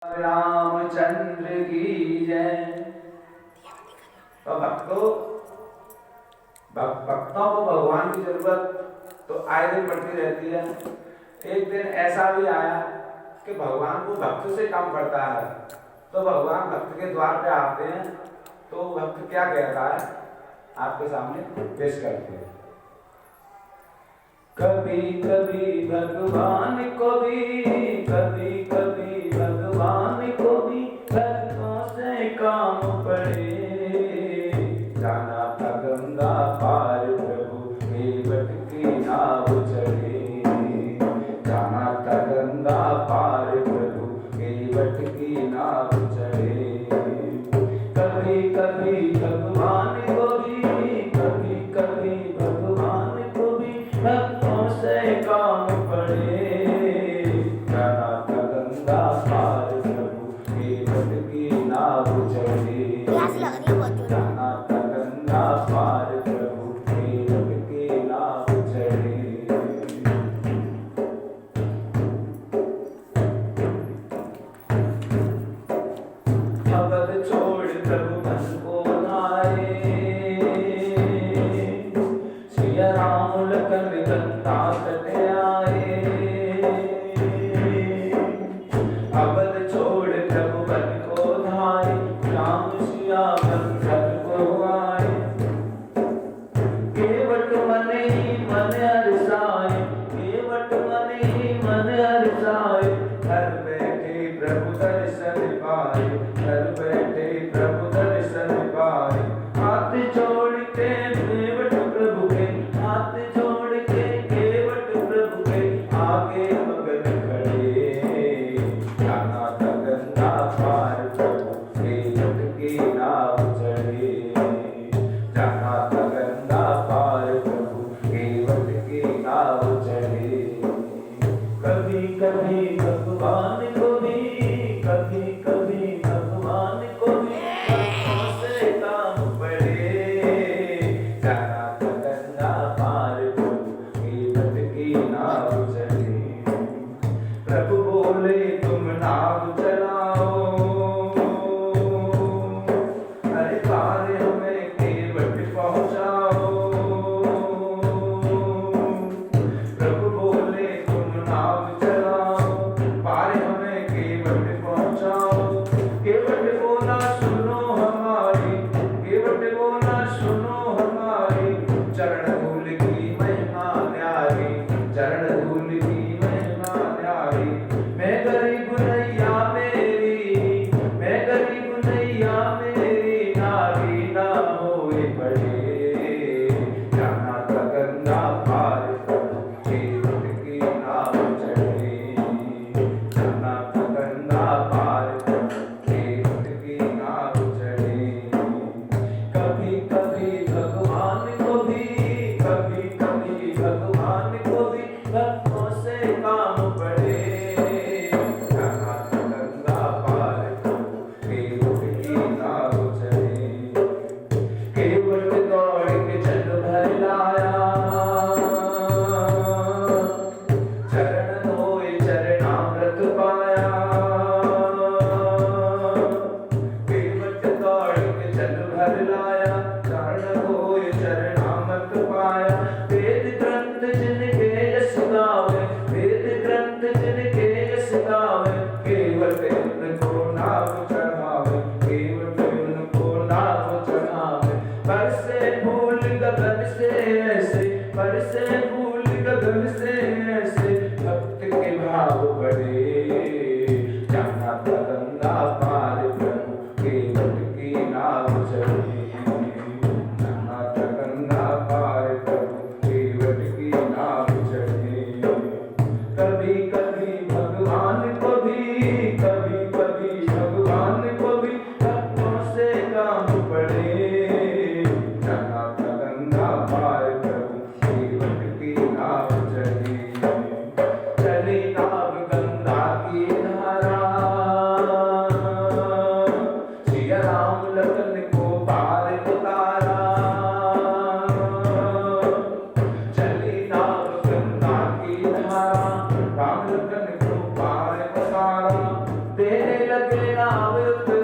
रामचंद्र की जय। तो भक्तों को भगवान की जरूरत तो आए दिन पड़ती रहती है। एक दिन ऐसा भी आया कि भगवान को भक्त से कम पड़ता है, तो भगवान भक्त के द्वार पे आते हैं। तो भक्त क्या कहता है आपके सामने पेश करते हैं। कभी कभी भगवान को भी, कभी कभी भगवान को भी भक्तों से काम पड़े। जाना था गंगा पार प्रभु केवट की नाव चढ़े। जाना था गंगा पार प्रभु केवट की नाव चढ़े। कभी कभी भगवान को भी, कभी कभी भगवान को भी भक्तों से काम पड़े। जाना था गंगा पार प्रभु केवट की नाव चढ़े। जाना था गंगा पार प्रभु केवट की नाव चढ़े। अवध छोड़ प्रभु मन को धारे। सिया राम लखन गंगा तट आए। अवध छोड़ प्रभु मन को धारे। राम सिया बंधन को आए। केवट मन ही मन हर्षाए। केवट मन ही मन हर्षाए। घर बैठे प्रभु दर्शन पाए। घर बैठे प्रभु दर्शन पाए। हाथ जोड़ के केवट प्रभु के, हाथ जोड़ के केवट प्रभु के आगे मगन खड़े। जाना था गंगा पार प्रभु केवट की नाव चढ़े। जाना था गंगा पार प्रभु केवट की नाव चढ़े। कभी कभी भगवान को भी, कभी कभी भगवान को भी लगे नाम उस